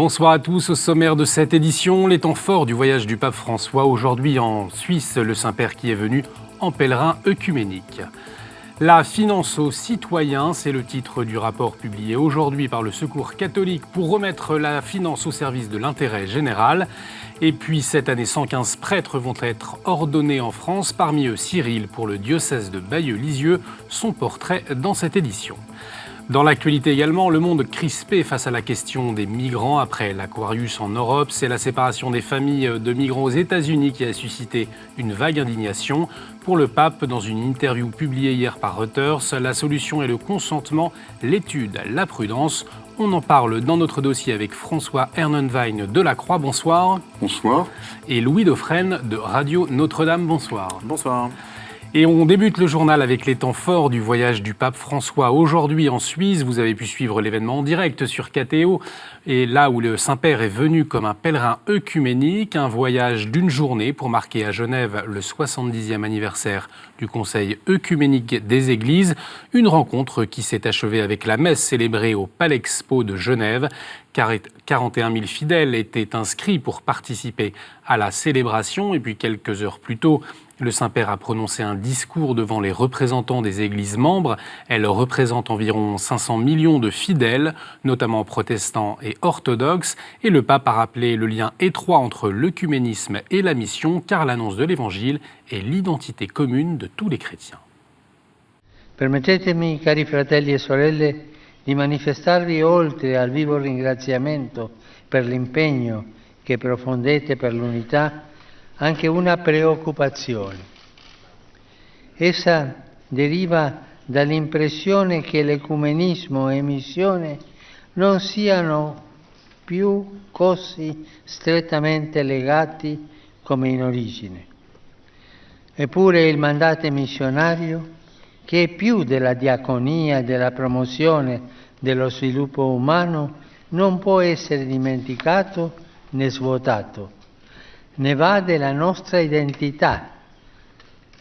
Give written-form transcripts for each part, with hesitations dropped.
Bonsoir à tous. Au sommaire de cette édition, les temps forts du voyage du pape François. Aujourd'hui en Suisse, le Saint-Père qui est venu en pèlerin œcuménique. La finance aux citoyens, c'est le titre du rapport publié aujourd'hui par le Secours catholique pour remettre la finance au service de l'intérêt général. Et puis cette année, 115 prêtres vont être ordonnés en France, parmi eux Cyril pour le diocèse de Bayeux-Lisieux, son portrait dans cette édition. Dans l'actualité également, le monde crispé face à la question des migrants après l'Aquarius en Europe. C'est la séparation des familles de migrants aux États-Unis qui a suscité une vague indignation. Pour le pape, dans une interview publiée hier par Reuters, la solution est le consentement, l'étude, la prudence. On en parle dans notre dossier avec François Ernenwein de la Croix. Bonsoir. Bonsoir. Et Louis Dauphren de Radio Notre-Dame. Bonsoir. Bonsoir. Et on débute le journal avec les temps forts du voyage du pape François. Aujourd'hui en Suisse, vous avez pu suivre l'événement en direct sur KTO. Et là où le Saint-Père est venu comme un pèlerin œcuménique, un voyage d'une journée pour marquer à Genève le 70e anniversaire du Conseil œcuménique des Églises. Une rencontre qui s'est achevée avec la messe célébrée au Palexpo de Genève. 41 000 fidèles étaient inscrits pour participer à la célébration. Et puis quelques heures plus tôt, le Saint-Père a prononcé un discours devant les représentants des églises membres. Elles représentent environ 500 millions de fidèles, notamment protestants et orthodoxes. Et le pape a rappelé le lien étroit entre l'œcuménisme et la mission, car l'annonce de l'Évangile est l'identité commune de tous les chrétiens. Permettetemi, cari fratelli e sorelle, di manifestarvi, oltre al vivo ringraziamento per l'impegno che profondete per l'unità, anche una preoccupazione. Essa deriva dall'impressione che l'ecumenismo e missione non siano più così strettamente legati come in origine. Eppure il mandato missionario, che è più della diaconia e della promozione dello sviluppo umano, non può essere dimenticato né svuotato. Ne va della nostra identità.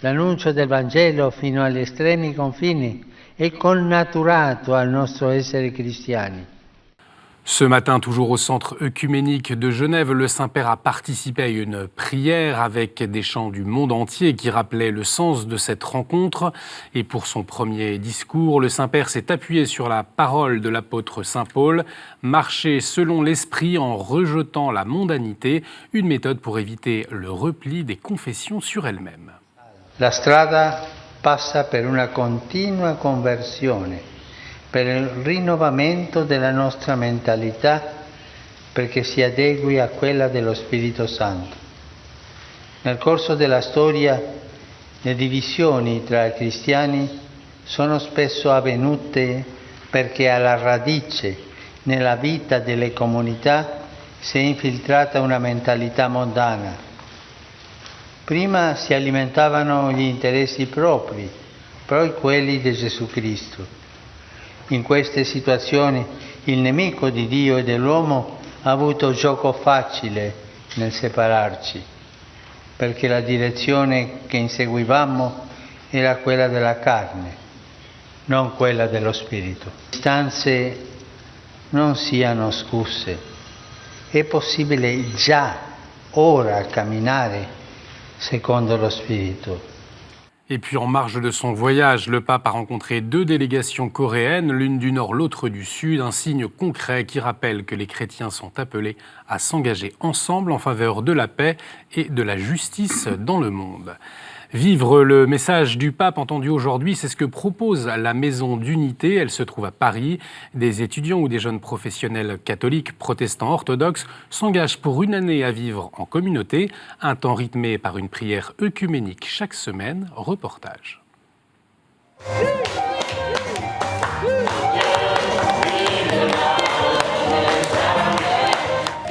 L'annuncio del Vangelo fino agli estremi confini è connaturato al nostro essere cristiani. Ce matin, toujours au centre œcuménique de Genève, le Saint-Père a participé à une prière avec des chants du monde entier qui rappelaient le sens de cette rencontre. Et pour son premier discours, le Saint-Père s'est appuyé sur la parole de l'apôtre Saint Paul, marcher selon l'esprit en rejetant la mondanité, une méthode pour éviter le repli des confessions sur elles-mêmes. La strada passa per una continua conversione, per il rinnovamento della nostra mentalità, perché si adegui a quella dello Spirito Santo. Nel corso della storia, le divisioni tra cristiani sono spesso avvenute perché alla radice, nella vita delle comunità, si è infiltrata una mentalità mondana. Prima si alimentavano gli interessi propri, poi quelli di Gesù Cristo. In queste situazioni il nemico di Dio e dell'uomo ha avuto gioco facile nel separarci, perché la direzione che inseguivamo era quella della carne, non quella dello spirito. Le distanze non siano scuse, è possibile già ora camminare secondo lo spirito. Et puis en marge de son voyage, le pape a rencontré 2 délégations coréennes, l'une du nord, l'autre du sud, un signe concret qui rappelle que les chrétiens sont appelés à s'engager ensemble en faveur de la paix et de la justice dans le monde. Vivre le message du pape entendu aujourd'hui, c'est ce que propose la Maison d'Unité. Elle se trouve à Paris. Des étudiants ou des jeunes professionnels catholiques, protestants, orthodoxes s'engagent pour une année à vivre en communauté. Un temps rythmé par une prière œcuménique chaque semaine. Reportage.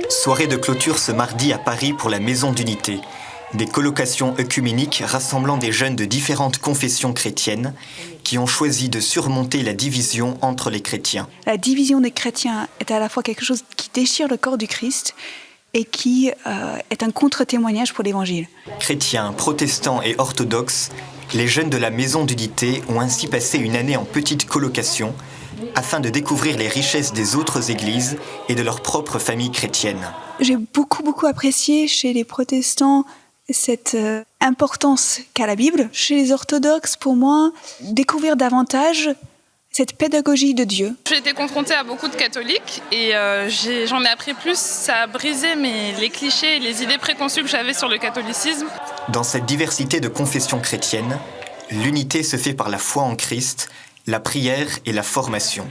Soirée de clôture ce mardi à Paris pour la Maison d'Unité. Des colocations œcuméniques rassemblant des jeunes de différentes confessions chrétiennes qui ont choisi de surmonter la division entre les chrétiens. La division des chrétiens est à la fois quelque chose qui déchire le corps du Christ et qui est un contre-témoignage pour l'Évangile. Chrétiens, protestants et orthodoxes, les jeunes de la Maison d'Unité ont ainsi passé une année en petite colocation afin de découvrir les richesses des autres églises et de leur propre famille chrétienne. J'ai beaucoup apprécié chez les protestants cette importance qu'a la Bible. Chez les orthodoxes, pour moi, découvrir davantage cette pédagogie de Dieu. J'ai été confrontée à beaucoup de catholiques et j'en ai appris plus. Ça a brisé les clichés et les idées préconçues que j'avais sur le catholicisme. Dans cette diversité de confessions chrétiennes, l'unité se fait par la foi en Christ, la prière et la formation.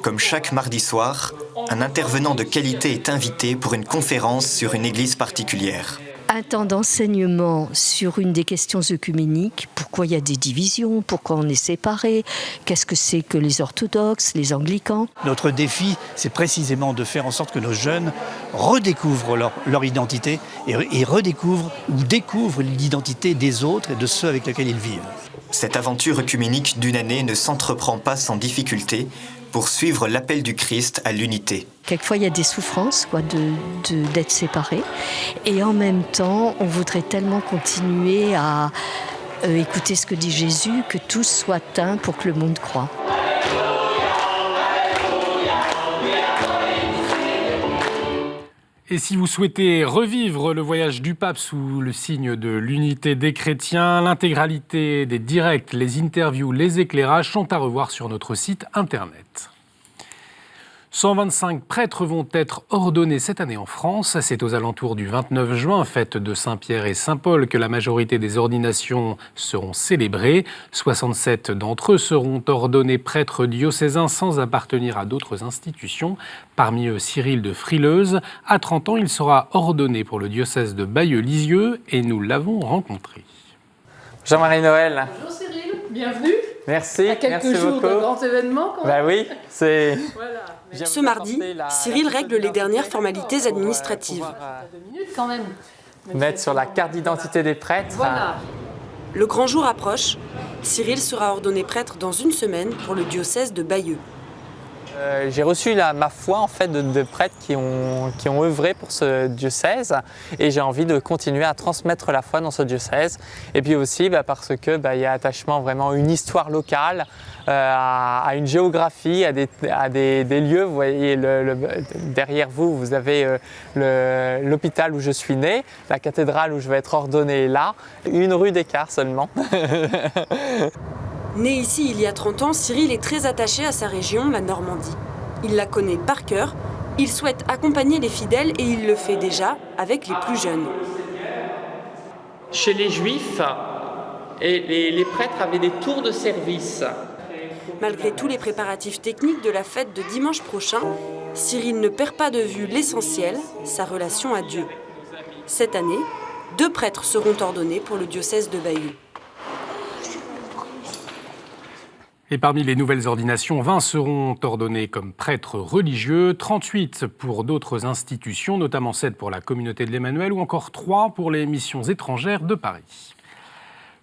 Comme chaque mardi soir, un intervenant de qualité est invité pour une conférence sur une église particulière. Un temps d'enseignement sur une des questions œcuméniques, pourquoi il y a des divisions, pourquoi on est séparés, qu'est-ce que c'est que les orthodoxes, les anglicans. Notre défi, c'est précisément de faire en sorte que nos jeunes redécouvrent leur identité et redécouvrent ou découvrent l'identité des autres et de ceux avec lesquels ils vivent. Cette aventure œcuménique d'une année ne s'entreprend pas sans difficulté pour suivre l'appel du Christ à l'unité. Quelquefois, il y a des souffrances d'être séparés. Et en même temps, on voudrait tellement continuer à écouter ce que dit Jésus, que tous soient un pour que le monde croie. Et si vous souhaitez revivre le voyage du pape sous le signe de l'unité des chrétiens, l'intégralité des directs, les interviews, les éclairages sont à revoir sur notre site internet. 125 prêtres vont être ordonnés cette année en France. C'est aux alentours du 29 juin, fête de Saint-Pierre et Saint-Paul, que la majorité des ordinations seront célébrées. 67 d'entre eux seront ordonnés prêtres diocésains sans appartenir à d'autres institutions. Parmi eux, Cyril de Frileuse. À 30 ans, il sera ordonné pour le diocèse de Bayeux-Lisieux et nous l'avons rencontré. Jean-Marie Noël. Bonjour Cyril, bienvenue. Merci. À quelques jours d'un grand événement quand même. Bah oui, c'est... Voilà. Ce mardi, Cyril règle les dernières formalités administratives. Quand même. Mettre sur la carte d'identité des prêtres. Voilà. Le grand jour approche. Cyril sera ordonné prêtre dans une semaine pour le diocèse de Bayeux. J'ai reçu ma foi en fait de prêtres qui ont œuvré pour ce diocèse et j'ai envie de continuer à transmettre la foi dans ce diocèse. Et puis aussi parce que y a attachement vraiment à une histoire locale, à une géographie, à des lieux. Vous voyez derrière vous, vous avez l'hôpital où je suis né, la cathédrale où je vais être ordonné là, une rue d'écart seulement. Né ici il y a 30 ans, Cyril est très attaché à sa région, la Normandie. Il la connaît par cœur, il souhaite accompagner les fidèles et il le fait déjà avec les plus jeunes. Chez les Juifs, les prêtres avaient des tours de service. Malgré tous les préparatifs techniques de la fête de dimanche prochain, Cyril ne perd pas de vue l'essentiel, sa relation à Dieu. Cette année, 2 prêtres seront ordonnés pour le diocèse de Bayeux. Et parmi les nouvelles ordinations, 20 seront ordonnés comme prêtres religieux, 38 pour d'autres institutions, notamment 7 pour la communauté de l'Emmanuel ou encore 3 pour les missions étrangères de Paris.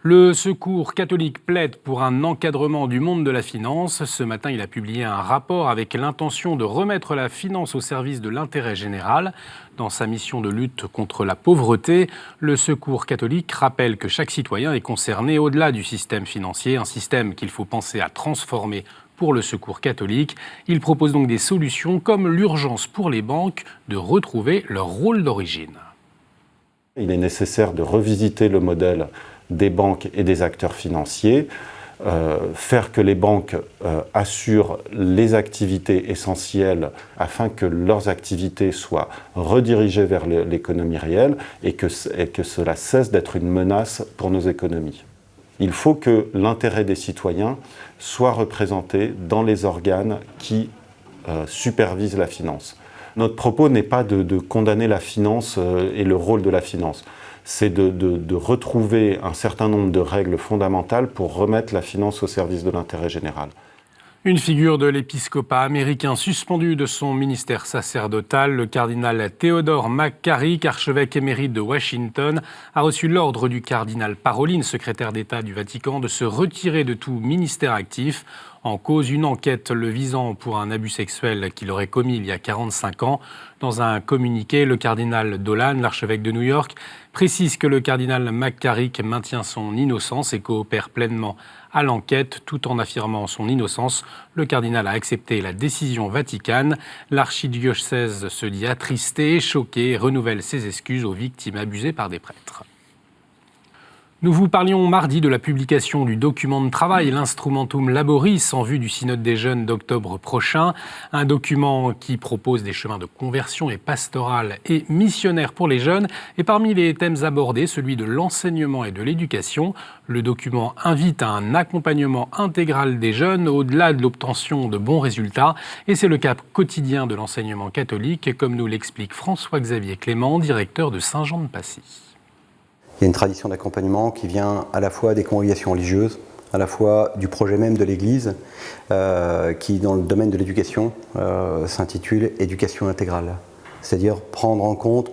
Le Secours catholique plaide pour un encadrement du monde de la finance. Ce matin, il a publié un rapport avec l'intention de remettre la finance au service de l'intérêt général. Dans sa mission de lutte contre la pauvreté, le Secours catholique rappelle que chaque citoyen est concerné au-delà du système financier, un système qu'il faut penser à transformer pour le Secours catholique. Il propose donc des solutions comme l'urgence pour les banques de retrouver leur rôle d'origine. Il est nécessaire de revisiter le modèle des banques et des acteurs financiers, faire que les banques assurent les activités essentielles afin que leurs activités soient redirigées vers l'économie réelle et que cela cesse d'être une menace pour nos économies. Il faut que l'intérêt des citoyens soit représenté dans les organes qui supervisent la finance. Notre propos n'est pas de condamner la finance et le rôle de la finance. C'est de retrouver un certain nombre de règles fondamentales pour remettre la finance au service de l'intérêt général. Une figure de l'épiscopat américain suspendu de son ministère sacerdotal, le cardinal Theodore McCarrick, archevêque émérite de Washington, a reçu l'ordre du cardinal Parolin, secrétaire d'État du Vatican, de se retirer de tout ministère actif. En cause, une enquête le visant pour un abus sexuel qu'il aurait commis il y a 45 ans. Dans un communiqué, le cardinal Dolan, l'archevêque de New York, précise que le cardinal McCarrick maintient son innocence et coopère pleinement à l'enquête tout en affirmant son innocence. Le cardinal a accepté la décision vaticane. L'archidiocèse se dit attristé, choqué et renouvelle ses excuses aux victimes abusées par des prêtres. Nous vous parlions mardi de la publication du document de travail, l'Instrumentum Laboris, en vue du Synode des Jeunes d'octobre prochain. Un document qui propose des chemins de conversion et pastoral et missionnaire pour les jeunes. Et parmi les thèmes abordés, celui de l'enseignement et de l'éducation. Le document invite à un accompagnement intégral des jeunes au-delà de l'obtention de bons résultats. Et c'est le cap quotidien de l'enseignement catholique, comme nous l'explique François-Xavier Clément, directeur de Saint-Jean-de-Passy. Il y a une tradition d'accompagnement qui vient à la fois des congrégations religieuses, à la fois du projet même de l'Église, qui dans le domaine de l'éducation s'intitule « Éducation intégrale », c'est-à-dire prendre en compte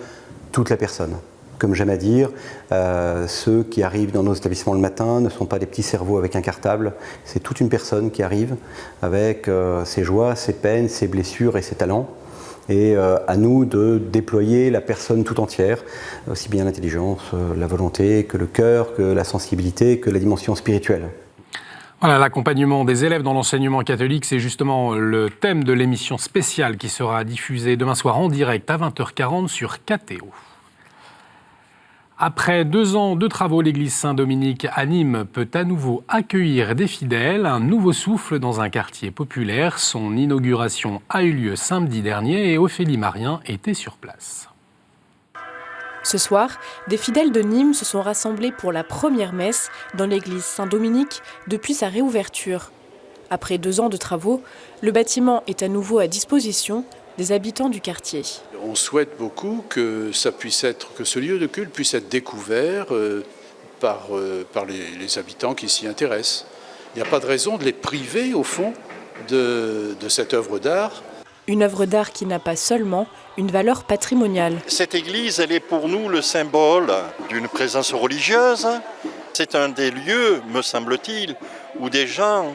toute la personne. Comme j'aime à dire, ceux qui arrivent dans nos établissements le matin ne sont pas des petits cerveaux avec un cartable, c'est toute une personne qui arrive avec ses joies, ses peines, ses blessures et ses talents. Et à nous de déployer la personne tout entière, aussi bien l'intelligence, la volonté, que le cœur, que la sensibilité, que la dimension spirituelle. Voilà, l'accompagnement des élèves dans l'enseignement catholique, c'est justement le thème de l'émission spéciale qui sera diffusée demain soir en direct à 20h40 sur KTO. Après 2 ans de travaux, l'église Saint-Dominique à Nîmes peut à nouveau accueillir des fidèles. Un nouveau souffle dans un quartier populaire. Son inauguration a eu lieu samedi dernier et Ophélie Marien était sur place. Ce soir, des fidèles de Nîmes se sont rassemblés pour la première messe dans l'église Saint-Dominique depuis sa réouverture. Après 2 ans de travaux, le bâtiment est à nouveau à disposition des habitants du quartier. On souhaite beaucoup que ce lieu de culte puisse être découvert par les habitants qui s'y intéressent. Il n'y a pas de raison de les priver, au fond, de cette œuvre d'art. Une œuvre d'art qui n'a pas seulement une valeur patrimoniale. Cette église, elle est pour nous le symbole d'une présence religieuse. C'est un des lieux, me semble-t-il, où des gens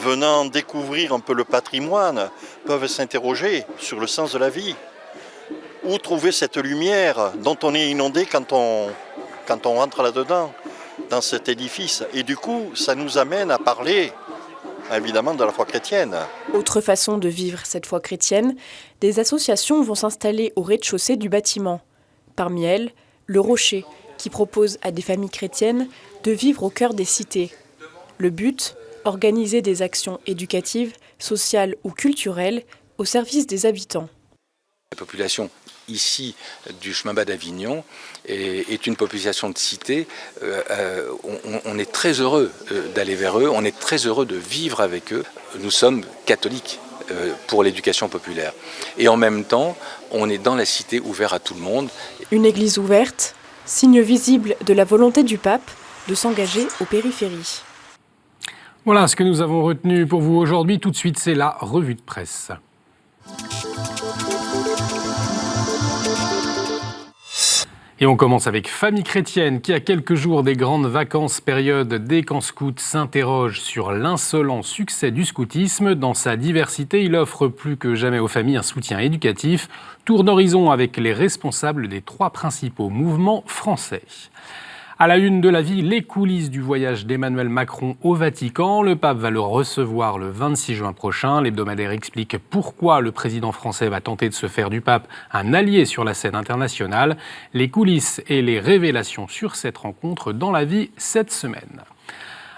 venant découvrir un peu le patrimoine peuvent s'interroger sur le sens de la vie. Où trouver cette lumière dont on est inondé quand on rentre là-dedans, dans cet édifice. Et du coup, ça nous amène à parler, évidemment, de la foi chrétienne. Autre façon de vivre cette foi chrétienne, des associations vont s'installer au rez-de-chaussée du bâtiment. Parmi elles, le Rocher, qui propose à des familles chrétiennes de vivre au cœur des cités. Le but, organiser des actions éducatives, sociales ou culturelles au service des habitants. La population ici du chemin bas d'Avignon est une population de cité. On est très heureux d'aller vers eux, on est très heureux de vivre avec eux. Nous sommes catholiques pour l'éducation populaire. Et en même temps, on est dans la cité ouvert à tout le monde. Une église ouverte, signe visible de la volonté du pape de s'engager aux périphéries. Voilà ce que nous avons retenu pour vous aujourd'hui. Tout de suite, c'est la revue de presse. Et on commence avec Famille chrétienne qui, à quelques jours des grandes vacances, période des camps scouts, s'interroge sur l'insolent succès du scoutisme. Dans sa diversité, il offre plus que jamais aux familles un soutien éducatif. Tour d'horizon avec les responsables des 3 principaux mouvements français. À la une de la vie, les coulisses du voyage d'Emmanuel Macron au Vatican. Le pape va le recevoir le 26 juin prochain. L'hebdomadaire explique pourquoi le président français va tenter de se faire du pape un allié sur la scène internationale. Les coulisses et les révélations sur cette rencontre dans la vie cette semaine.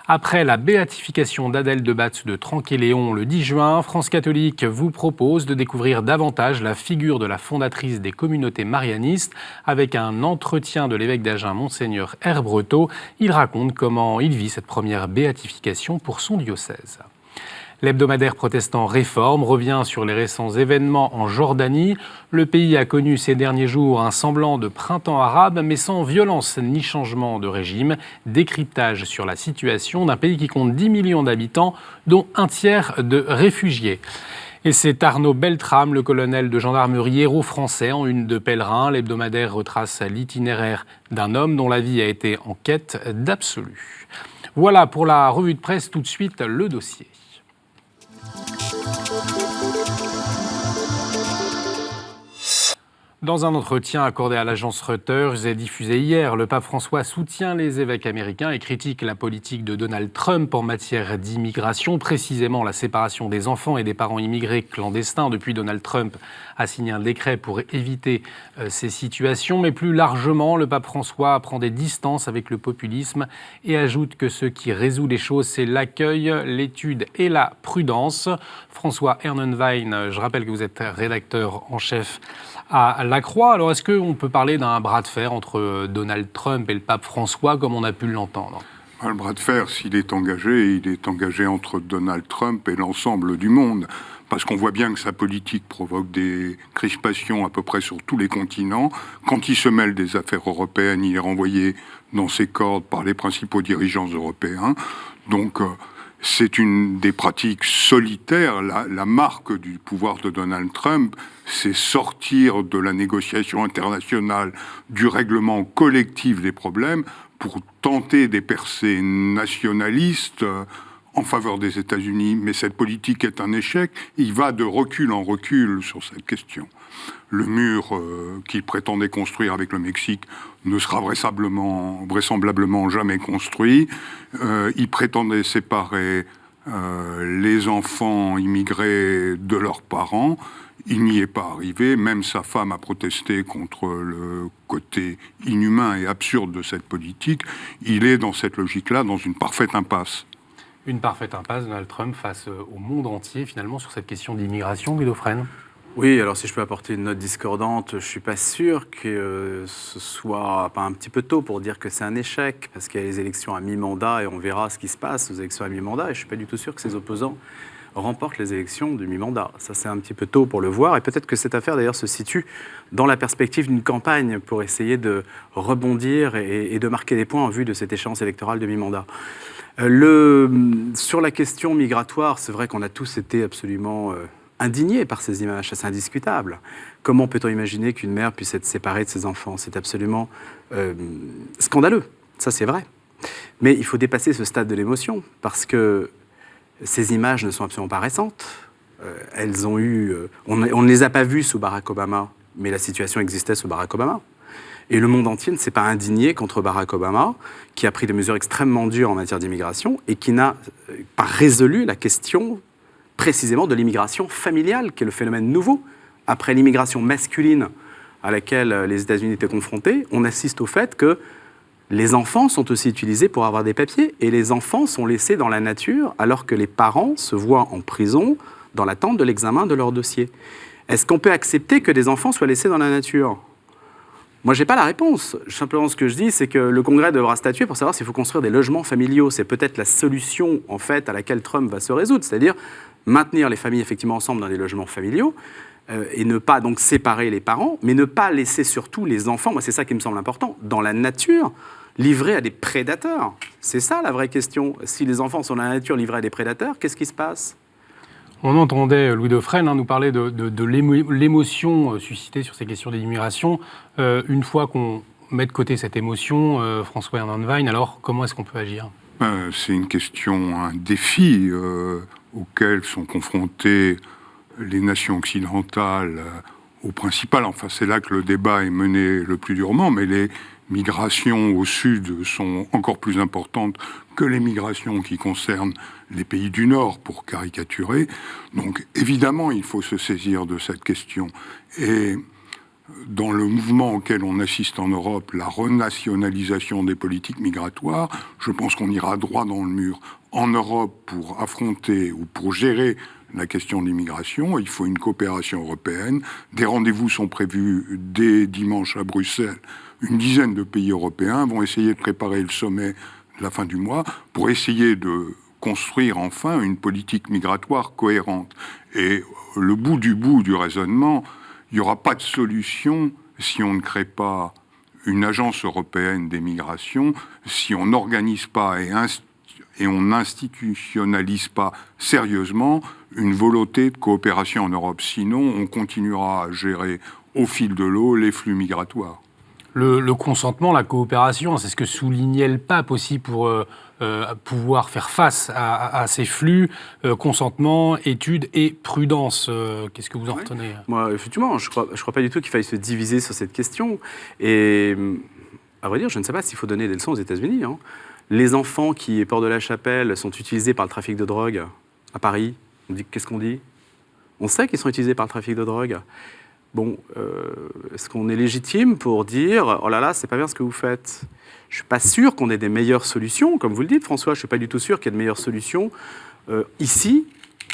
Après la béatification d'Adèle de Batz de Tranquéléon le 10 juin, France Catholique vous propose de découvrir davantage la figure de la fondatrice des communautés marianistes. Avec un entretien de l'évêque d'Agen, Monseigneur Herbreteau, il raconte comment il vit cette première béatification pour son diocèse. L'hebdomadaire protestant Réforme revient sur les récents événements en Jordanie. Le pays a connu ces derniers jours un semblant de printemps arabe, mais sans violence ni changement de régime. Décryptage sur la situation d'un pays qui compte 10 millions d'habitants, dont un tiers de réfugiés. Et c'est Arnaud Beltrame, le colonel de gendarmerie héros français en une de Pèlerin. L'hebdomadaire retrace l'itinéraire d'un homme dont la vie a été en quête d'absolu. Voilà pour la revue de presse, tout de suite le dossier. Dans un entretien accordé à l'agence Reuters et diffusé hier, le pape François soutient les évêques américains et critique la politique de Donald Trump en matière d'immigration, précisément la séparation des enfants et des parents immigrés clandestins. Depuis, Donald Trump a signé un décret pour éviter ces situations. Mais plus largement, le pape François prend des distances avec le populisme et ajoute que ce qui résout les choses, c'est l'accueil, l'étude et la prudence. François Ernenwein, je rappelle que vous êtes rédacteur en chef à La Croix. Alors, est-ce qu'on peut parler d'un bras de fer entre Donald Trump et le pape François, comme on a pu l'entendre ? Le bras de fer, s'il est engagé, il est engagé entre Donald Trump et l'ensemble du monde. Parce qu'on voit bien que sa politique provoque des crispations à peu près sur tous les continents. Quand il se mêle des affaires européennes, il est renvoyé dans ses cordes par les principaux dirigeants européens. Donc, c'est une des pratiques solitaires. La marque du pouvoir de Donald Trump, c'est sortir de la négociation internationale, du règlement collectif des problèmes, pour tenter des percées nationalistes en faveur des États-Unis. Mais cette politique est un échec. Il va de recul en recul sur cette question. Le mur qu'il prétendait construire avec le Mexique ne sera vraisemblablement jamais construit. Il prétendait séparer les enfants immigrés de leurs parents. Il n'y est pas arrivé. Même sa femme a protesté contre le côté inhumain et absurde de cette politique. Il est dans cette logique-là, dans une parfaite impasse. Une parfaite impasse, Donald Trump, face au monde entier, finalement, sur cette question d'immigration, Guido Freyne. Oui, alors si je peux apporter une note discordante, je ne suis pas sûr que ce soit pas un petit peu tôt pour dire que c'est un échec, parce qu'il y a les élections à mi-mandat et on verra ce qui se passe aux élections à mi-mandat, et je ne suis pas du tout sûr que ses opposants remportent les élections du mi-mandat. Ça, c'est un petit peu tôt pour le voir, et peut-être que cette affaire, d'ailleurs, se situe dans la perspective d'une campagne pour essayer de rebondir et de marquer des points en vue de cette échéance électorale de mi-mandat. Sur la question migratoire, c'est vrai qu'on a tous été absolument indignés par ces images, c'est indiscutable. Comment peut-on imaginer qu'une mère puisse être séparée de ses enfants ? C'est absolument scandaleux, ça c'est vrai. Mais il faut dépasser ce stade de l'émotion, parce que ces images ne sont absolument pas récentes. Elles ont eu, on ne les a pas vues sous Barack Obama, mais la situation existait sous Barack Obama. Et le monde entier ne s'est pas indigné contre Barack Obama, qui a pris des mesures extrêmement dures en matière d'immigration et qui n'a pas résolu la question précisément de l'immigration familiale, qui est le phénomène nouveau. Après l'immigration masculine à laquelle les États-Unis étaient confrontés, on assiste au fait que les enfants sont aussi utilisés pour avoir des papiers et les enfants sont laissés dans la nature alors que les parents se voient en prison dans l'attente de l'examen de leur dossier. Est-ce qu'on peut accepter que des enfants soient laissés dans la nature ? Moi, je n'ai pas la réponse. Simplement, ce que je dis, c'est que le Congrès devra statuer pour savoir s'il faut construire des logements familiaux. C'est peut-être la solution, en fait, à laquelle Trump va se résoudre, c'est-à-dire maintenir les familles, effectivement, ensemble dans des logements familiaux et ne pas, donc, séparer les parents, mais ne pas laisser surtout les enfants, moi, c'est ça qui me semble important, dans la nature, livrés à des prédateurs. C'est ça, la vraie question. Si les enfants sont dans la nature livrés à des prédateurs, qu'est-ce qui se passe ? On entendait Louis Dauphren nous parler de l'émotion suscitée sur ces questions d'immigration. Une fois qu'on met de côté cette émotion, François Ernenwein, alors comment est-ce qu'on peut agir ? C'est une question, un défi auquel sont confrontées les nations occidentales au principal. Enfin, c'est là que le débat est mené le plus durement, mais les migrations au sud sont encore plus importantes que les migrations qui concernent les pays du Nord, pour caricaturer. Donc, évidemment, il faut se saisir de cette question. Et dans le mouvement auquel on assiste en Europe, la renationalisation des politiques migratoires, je pense qu'on ira droit dans le mur. En Europe, pour affronter ou pour gérer la question de l'immigration, il faut une coopération européenne. Des rendez-vous sont prévus dès dimanche à Bruxelles. Une dizaine de pays européens vont essayer de préparer le sommet de la fin du mois pour essayer de construire enfin une politique migratoire cohérente. Et le bout du raisonnement, il n'y aura pas de solution si on ne crée pas une agence européenne des migrations, si on n'organise pas et on n'institutionnalise pas sérieusement une volonté de coopération en Europe. Sinon, on continuera à gérer au fil de l'eau les flux migratoires. Le consentement, la coopération, c'est ce que soulignait le pape aussi pour pouvoir faire face à ces flux, consentement, étude et prudence. Qu'est-ce que vous en retenez ? Moi, effectivement, je crois pas du tout qu'il faille se diviser sur cette question. Et à vrai dire, je ne sais pas s'il faut donner des leçons aux États-Unis. Hein. Les enfants qui, Port de la Chapelle, sont utilisés par le trafic de drogue à Paris, qu'est-ce qu'on dit ? On sait qu'ils sont utilisés par le trafic de drogue. Bon, est-ce qu'on est légitime pour dire « Oh là là, c'est pas bien ce que vous faites ». Je ne suis pas sûr qu'on ait des meilleures solutions. Comme vous le dites, François, je ne suis pas du tout sûr qu'il y ait de meilleures solutions ici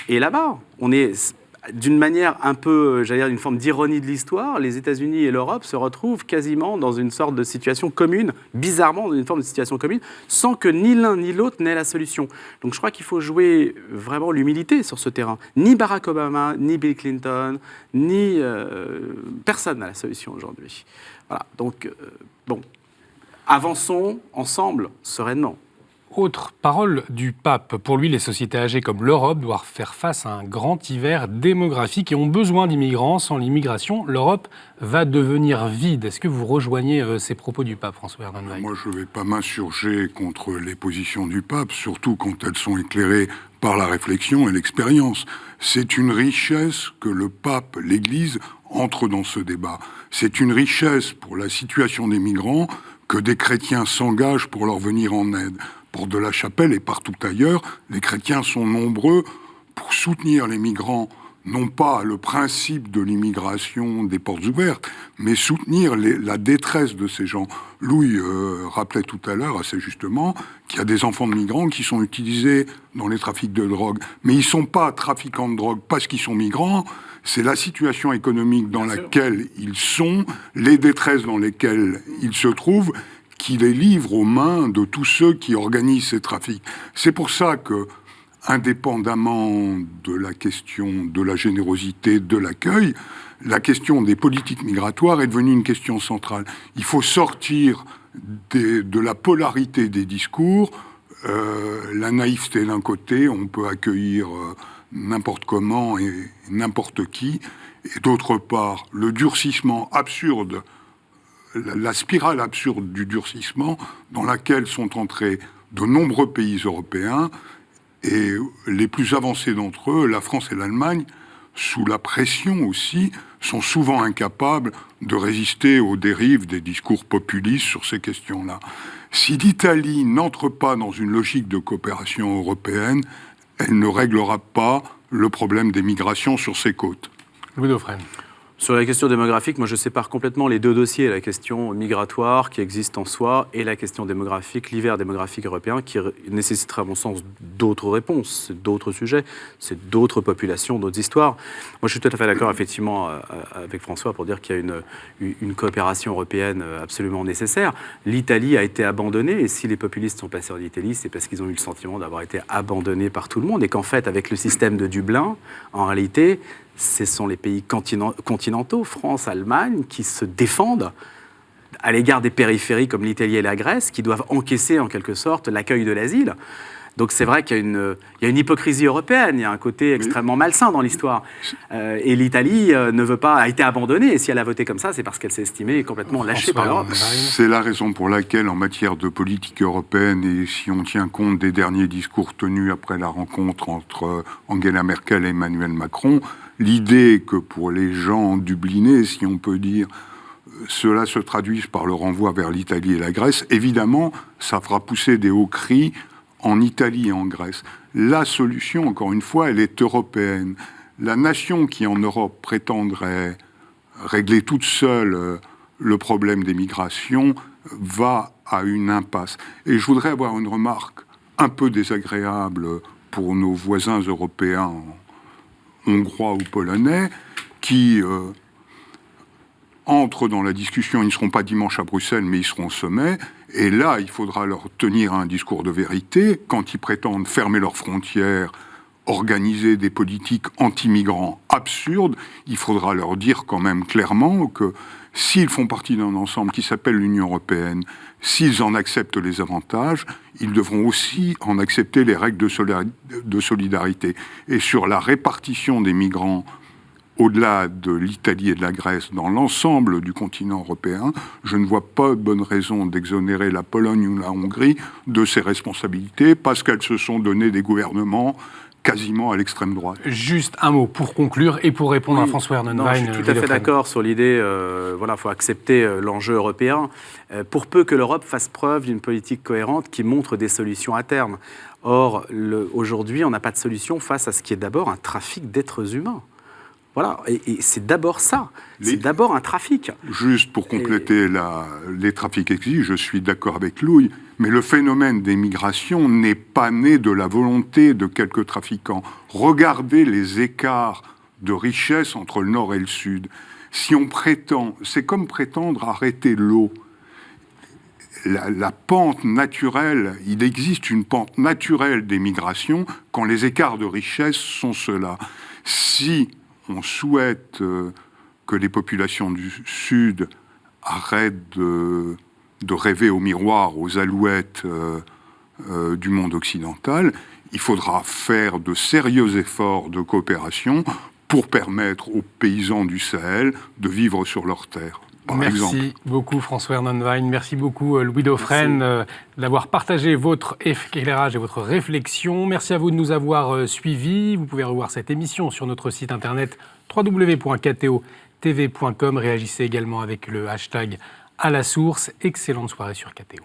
et là-bas. On est, d'une manière un peu, j'allais dire, une forme d'ironie de l'histoire, les États-Unis et l'Europe se retrouvent quasiment dans une sorte de situation commune, bizarrement dans une forme de situation commune, sans que ni l'un ni l'autre n'ait la solution. Donc je crois qu'il faut jouer vraiment l'humilité sur ce terrain. Ni Barack Obama, ni Bill Clinton, ni personne n'a la solution aujourd'hui. Voilà, donc bon, avançons ensemble, sereinement. Autre parole du pape. Pour lui, les sociétés âgées comme l'Europe doivent faire face à un grand hiver démographique et ont besoin d'immigrants. Sans l'immigration, l'Europe va devenir vide. Est-ce que vous rejoignez ces propos du pape, François Herdenweg ? Moi, je ne vais pas m'insurger contre les positions du pape, surtout quand elles sont éclairées par la réflexion et l'expérience. C'est une richesse que le pape, l'Église, entre dans ce débat. C'est une richesse pour la situation des migrants que des chrétiens s'engagent pour leur venir en aide. Porte de la Chapelle et partout ailleurs, les chrétiens sont nombreux pour soutenir les migrants, non pas le principe de l'immigration des portes ouvertes, mais soutenir la détresse de ces gens. Louis rappelait tout à l'heure, assez justement, qu'il y a des enfants de migrants qui sont utilisés dans les trafics de drogue. Mais ils ne sont pas trafiquants de drogue parce qu'ils sont migrants, c'est la situation économique dans laquelle ils sont, les détresses dans lesquelles ils se trouvent, qui les livre aux mains de tous ceux qui organisent ces trafics. C'est pour ça que, indépendamment de la question de la générosité, de l'accueil, la question des politiques migratoires est devenue une question centrale. Il faut sortir de la polarité des discours, la naïveté d'un côté, on peut accueillir n'importe comment et n'importe qui, et d'autre part, le durcissement absurde, la spirale absurde du durcissement dans laquelle sont entrés de nombreux pays européens et les plus avancés d'entre eux, la France et l'Allemagne, sous la pression aussi, sont souvent incapables de résister aux dérives des discours populistes sur ces questions-là. Si l'Italie n'entre pas dans une logique de coopération européenne, elle ne réglera pas le problème des migrations sur ses côtes. Louis Dauphren. Sur la question démographique, moi je sépare complètement les deux dossiers, la question migratoire qui existe en soi et la question démographique, l'hiver démographique européen qui nécessiterait à mon sens d'autres réponses, c'est d'autres sujets, c'est d'autres populations, d'autres histoires. Moi je suis tout à fait d'accord effectivement avec François pour dire qu'il y a une coopération européenne absolument nécessaire. L'Italie a été abandonnée et si les populistes sont passés en Italie, c'est parce qu'ils ont eu le sentiment d'avoir été abandonnés par tout le monde et qu'en fait avec le système de Dublin, en réalité, ce sont les pays continentaux, France, Allemagne, qui se défendent à l'égard des périphéries comme l'Italie et la Grèce, qui doivent encaisser en quelque sorte l'accueil de l'asile. Donc c'est vrai qu'il y a une hypocrisie européenne, il y a un côté extrêmement malsain dans l'histoire. Et l'Italie a été abandonnée, et si elle a voté comme ça, c'est parce qu'elle s'est estimée complètement lâchée par l'Europe. C'est la raison pour laquelle, en matière de politique européenne, et si on tient compte des derniers discours tenus après la rencontre entre Angela Merkel et Emmanuel Macron, l'idée que pour les gens dublinés, si on peut dire, cela se traduise par le renvoi vers l'Italie et la Grèce, évidemment, ça fera pousser des hauts cris en Italie et en Grèce. La solution, encore une fois, elle est européenne. La nation qui, en Europe, prétendrait régler toute seule le problème des migrations va à une impasse. Et je voudrais avoir une remarque un peu désagréable pour nos voisins européens, hongrois ou polonais, qui entrent dans la discussion. Ils ne seront pas dimanche à Bruxelles, mais ils seront au sommet. Et là, il faudra leur tenir un discours de vérité. Quand ils prétendent fermer leurs frontières, organiser des politiques anti-migrants absurdes, il faudra leur dire quand même clairement que s'ils font partie d'un ensemble qui s'appelle l'Union européenne, s'ils en acceptent les avantages, ils devront aussi en accepter les règles de solidarité. Et sur la répartition des migrants au-delà de l'Italie et de la Grèce, dans l'ensemble du continent européen, je ne vois pas de bonne raison d'exonérer la Pologne ou la Hongrie de ces responsabilités parce qu'elles se sont donné des gouvernements quasiment à l'extrême droite. Juste un mot pour conclure et pour répondre à François Hernenwein. Je suis tout à fait d'accord sur l'idée, il faut accepter l'enjeu européen, pour peu que l'Europe fasse preuve d'une politique cohérente qui montre des solutions à terme. Or, aujourd'hui, on n'a pas de solution face à ce qui est d'abord un trafic d'êtres humains. Voilà, et c'est d'abord ça, c'est d'abord un trafic. Juste pour compléter les trafics existent, je suis d'accord avec Louis, mais le phénomène des migrations n'est pas né de la volonté de quelques trafiquants. Regardez les écarts de richesse entre le nord et le sud. Si on prétend, c'est comme prétendre arrêter l'eau. La pente naturelle, il existe une pente naturelle des migrations quand les écarts de richesse sont ceux-là. Si on souhaite que les populations du Sud arrêtent de rêver au miroir, aux alouettes du monde occidental. Il faudra faire de sérieux efforts de coopération pour permettre aux paysans du Sahel de vivre sur leurs terres. Merci beaucoup François Hernenwein, merci beaucoup Louis Dauphren d'avoir partagé votre éclairage et votre réflexion. Merci à vous de nous avoir suivis. Vous pouvez revoir cette émission sur notre site internet www.kto.tv.com. Réagissez également avec le hashtag à la source. Excellente soirée sur KTO.